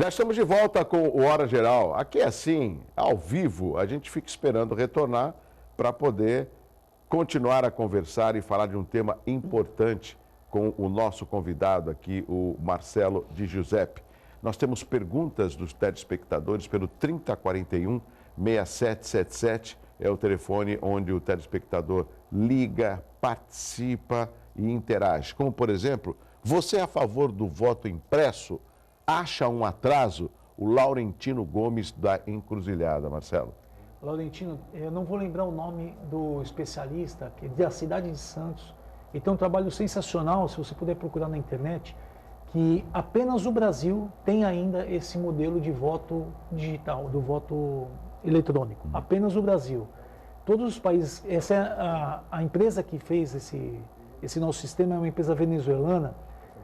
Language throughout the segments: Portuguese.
Já estamos de volta com o Hora Geral. Aqui é assim, ao vivo, a gente fica esperando retornar para poder continuar a conversar e falar de um tema importante com o nosso convidado aqui, o Marcelo Di Giuseppe. Nós temos perguntas dos telespectadores pelo 3041-6777, é o telefone onde o telespectador liga, participa e interage. Como, por exemplo, você é a favor do voto impresso? Acha um atraso? O Laurentino Gomes da Encruzilhada, Marcelo. Laurentino, eu não vou lembrar o nome do especialista, que é da cidade de Santos. Ele tem um trabalho sensacional, se você puder procurar na internet, que apenas o Brasil tem ainda esse modelo de voto digital, do voto eletrônico. Apenas o Brasil. Todos os países, essa é a empresa que fez esse nosso sistema, é uma empresa venezuelana,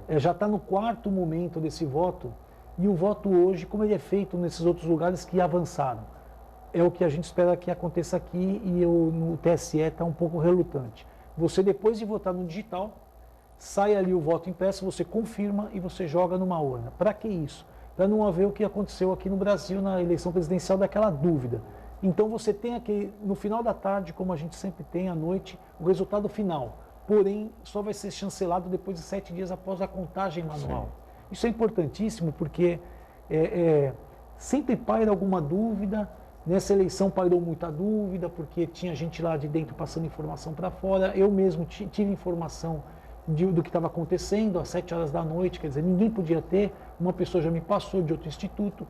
já está no quarto momento desse voto, e o voto hoje, como ele é feito nesses outros lugares que avançaram, é o que a gente espera que aconteça aqui, e no TSE está um pouco relutante. Você, depois de votar no digital, sai ali o voto impresso, você confirma e você joga numa urna. Para que isso? Para não haver o que aconteceu aqui no Brasil na eleição presidencial, daquela dúvida. Então você tem aqui, no final da tarde, como a gente sempre tem à noite, o resultado final. Porém, só vai ser chancelado depois de 7 dias após a contagem manual. Sim. Isso é importantíssimo porque sempre paira alguma dúvida. Nessa eleição pairou muita dúvida, porque tinha gente lá de dentro passando informação para fora. Eu mesmo tive informação do que estava acontecendo às 7 horas da noite, quer dizer, ninguém podia ter, uma pessoa já me passou de outro instituto.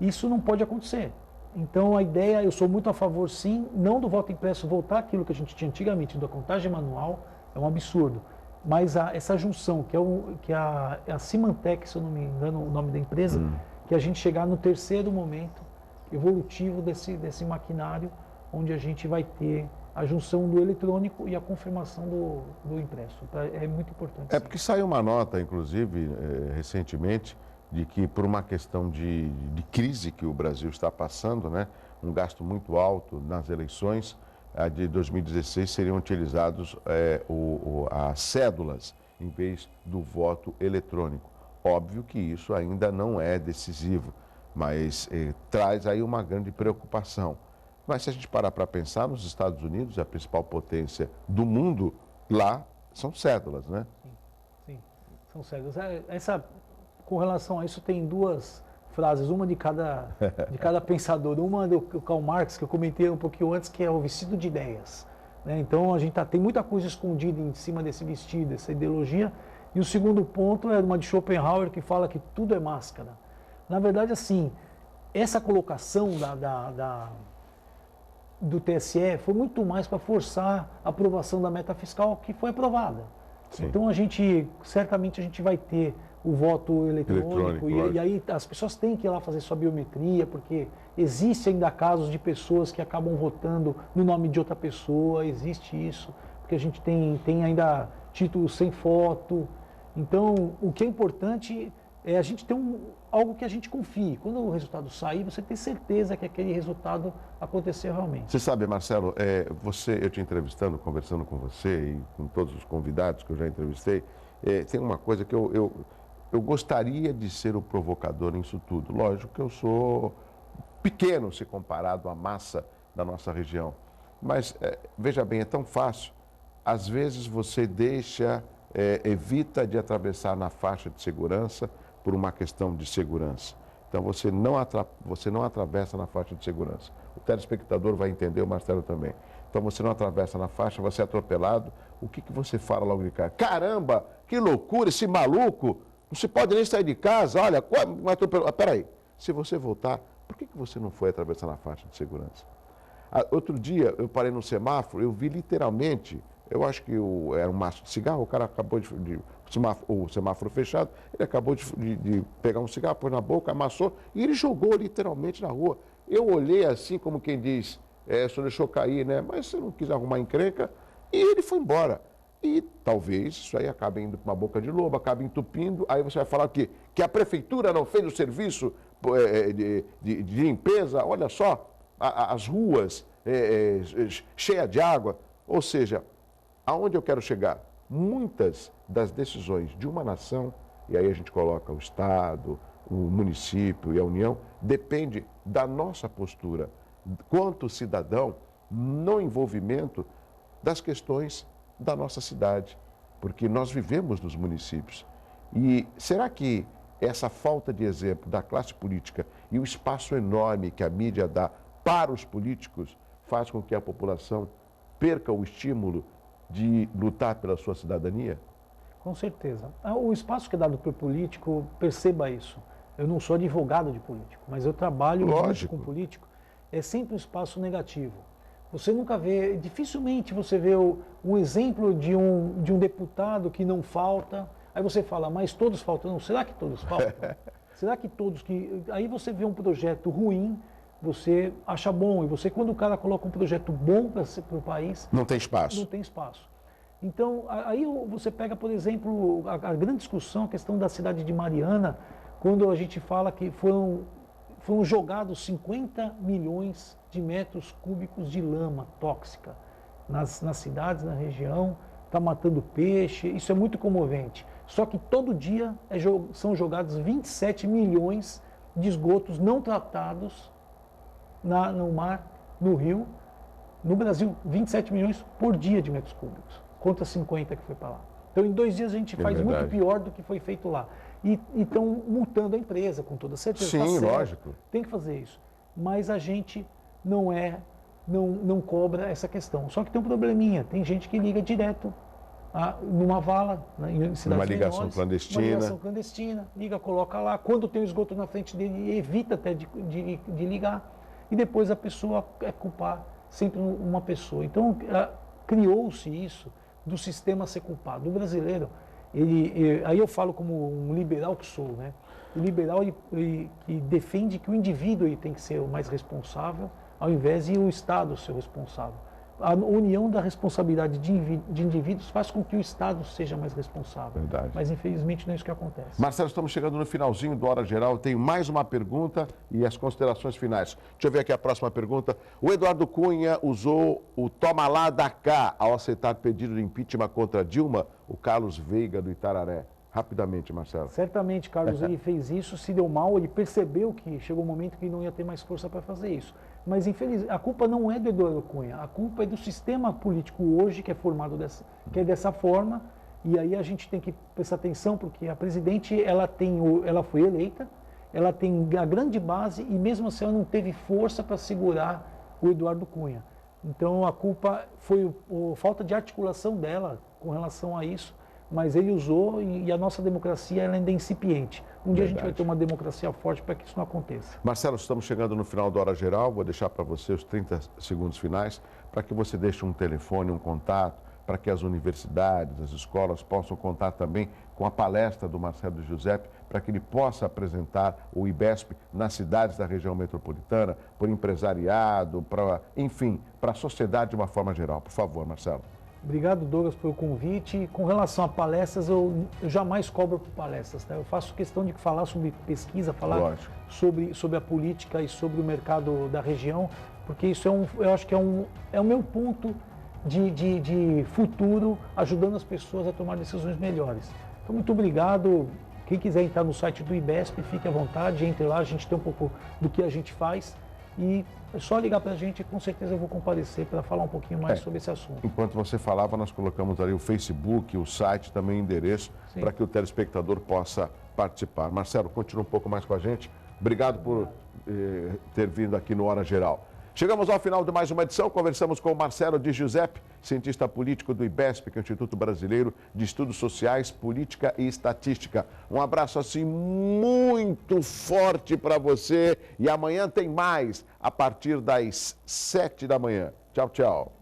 Isso não pode acontecer. Então a ideia, eu sou muito a favor sim, não do voto impresso voltar àquilo que a gente tinha antigamente, da contagem manual, é um absurdo. Mas essa junção, que é a Symantec, se eu não me engano o nome da empresa, que a gente chegar no terceiro momento evolutivo desse maquinário, onde a gente vai ter a junção do eletrônico e a confirmação do impresso. É muito importante. É porque saiu uma nota, inclusive, recentemente, de que por uma questão de crise que o Brasil está passando, né, um gasto muito alto nas eleições, a de 2016 seriam utilizados as cédulas em vez do voto eletrônico. Óbvio que isso ainda não é decisivo, mas traz aí uma grande preocupação. Mas se a gente parar para pensar, nos Estados Unidos, a principal potência do mundo, lá são cédulas, né? Sim, são cédulas. Com relação a isso, tem duas frases, uma de cada pensador. Uma do Karl Marx, que eu comentei um pouquinho antes, que é o vestido de ideias. Né? Então, a gente tem muita coisa escondida em cima desse vestido, essa ideologia. E o segundo ponto é uma de Schopenhauer, que fala que tudo é máscara. Na verdade, assim, essa colocação do TSE foi muito mais para forçar a aprovação da meta fiscal, que foi aprovada. Sim. Então, certamente a gente vai ter o voto eletrônico e aí as pessoas têm que ir lá fazer sua biometria, porque existe ainda casos de pessoas que acabam votando no nome de outra pessoa, existe isso, porque a gente tem ainda títulos sem foto. Então, o que é importante é a gente ter algo que a gente confie. Quando o resultado sair, você tem certeza que aquele resultado aconteceu realmente. Você sabe, Marcelo, eu te entrevistando, conversando com você e com todos os convidados que eu já entrevistei, tem uma coisa que eu gostaria de ser o provocador nisso tudo. Lógico que eu sou pequeno se comparado à massa da nossa região. Mas, veja bem, é tão fácil. Às vezes você evita de atravessar na faixa de segurança por uma questão de segurança. Então você não atravessa na faixa de segurança. O telespectador vai entender, o Marcelo também. Então você não atravessa na faixa, você é atropelado. O que você fala logo de cara? Caramba, que loucura, esse maluco! Não se pode nem sair de casa, olha, peraí. Se você voltar, por que você não foi atravessar na faixa de segurança? Outro dia, eu parei no semáforo, eu vi literalmente, eu acho que era um maço de cigarro, o cara acabou o semáforo fechado, ele acabou de pegar um cigarro, pôs na boca, amassou, e ele jogou literalmente na rua. Eu olhei assim, como quem diz, o senhor deixou cair, né? Mas você não quis arrumar encrenca, e ele foi embora. E talvez isso aí acabe indo para uma boca de lobo, acabe entupindo, aí você vai falar que a prefeitura não fez o serviço de limpeza, olha só, as ruas cheias de água. Ou seja, aonde eu quero chegar? Muitas das decisões de uma nação, e aí a gente coloca o Estado, o município e a União, depende da nossa postura, quanto cidadão, no envolvimento das questões da nossa cidade, porque nós vivemos nos municípios. E será que essa falta de exemplo da classe política e o espaço enorme que a mídia dá para os políticos faz com que a população perca o estímulo de lutar pela sua cidadania? Com certeza. O espaço que é dado para o político, perceba isso. Eu não sou advogado de político, mas eu trabalho muito com político. É sempre um espaço negativo. Você nunca vê, dificilmente você vê um exemplo de um deputado que não falta. Aí você fala, mas todos faltam. Não, será que todos faltam? Será que todos que... Aí você vê um projeto ruim, você acha bom. E você, quando o cara coloca um projeto bom para o país... Não tem espaço. Não tem espaço. Então, aí você pega, por exemplo, a grande discussão, a questão da cidade de Mariana, quando a gente fala que foram jogados 50 milhões de metros cúbicos de lama tóxica nas cidades, na região, está matando peixe, isso é muito comovente. Só que todo dia são jogados 27 milhões de esgotos não tratados no mar, no rio, no Brasil, 27 milhões por dia de metros cúbicos, contra 50 que foi para lá. Então, em 2 dias a gente faz muito pior do que foi feito lá. E estão multando a empresa, com toda certeza. Sim, lógico. Tem que fazer isso. Mas a gente não cobra essa questão. Só que tem um probleminha. Tem gente que liga direto numa vala, em cidades uma ligação menores, clandestina. Uma ligação clandestina. Liga, coloca lá. Quando tem o esgoto na frente dele, evita até de ligar. E depois a pessoa é culpar sempre uma pessoa. Então, criou-se isso do sistema ser culpado. O brasileiro, aí eu falo como um liberal que sou, né? O liberal ele defende que o indivíduo ele tem que ser o mais responsável, ao invés de o Estado ser o responsável. A união da responsabilidade de indivíduos faz com que o Estado seja mais responsável. Verdade. Mas, infelizmente, não é isso que acontece. Marcelo, estamos chegando no finalzinho do Hora Geral. Tenho mais uma pergunta e as considerações finais. Deixa eu ver aqui a próxima pergunta. O Eduardo Cunha usou o toma lá da cá ao aceitar pedido de impeachment contra Dilma, o Carlos Veiga do Itararé. Rapidamente, Marcelo. Certamente, Carlos, ele fez isso, se deu mal, ele percebeu que chegou um momento que não ia ter mais força para fazer isso. Mas, infelizmente, a culpa não é do Eduardo Cunha, a culpa é do sistema político hoje, que é formado dessa forma, e aí a gente tem que prestar atenção, porque a presidente, ela foi eleita, ela tem a grande base, e mesmo assim ela não teve força para segurar o Eduardo Cunha. Então, a culpa foi a falta de articulação dela com relação a isso, mas ele usou e a nossa democracia ela ainda é incipiente. Um dia a gente vai ter uma democracia forte para que isso não aconteça. Marcelo, estamos chegando no final da Hora Geral. Vou deixar para você os 30 segundos finais para que você deixe um telefone, um contato, para que as universidades, as escolas possam contar também com a palestra do Marcelo Giuseppe, para que ele possa apresentar o IBESP nas cidades da região metropolitana, por empresariado, enfim, para a sociedade de uma forma geral. Por favor, Marcelo. Obrigado, Douglas, pelo convite. Com relação a palestras, eu jamais cobro por palestras. Tá? Eu faço questão de falar sobre pesquisa, falar sobre a política e sobre o mercado da região, porque isso eu acho que é o meu ponto de futuro, ajudando as pessoas a tomar decisões melhores. Então, muito obrigado. Quem quiser entrar no site do IBESP, fique à vontade, entre lá, a gente tem um pouco do que a gente faz. E é só ligar para a gente, com certeza eu vou comparecer para falar um pouquinho mais sobre esse assunto. Enquanto você falava, nós colocamos ali o Facebook, o site, também o endereço, para que o telespectador possa participar. Marcelo, continua um pouco mais com a gente. Obrigado por ter vindo aqui no Hora Geral. Chegamos ao final de mais uma edição, conversamos com o Marcelo de Giuseppe, cientista político do IBESP, que é o Instituto Brasileiro de Estudos Sociais, Política e Estatística. Um abraço assim muito forte para você e amanhã tem mais, a partir das 7 da manhã. Tchau, tchau.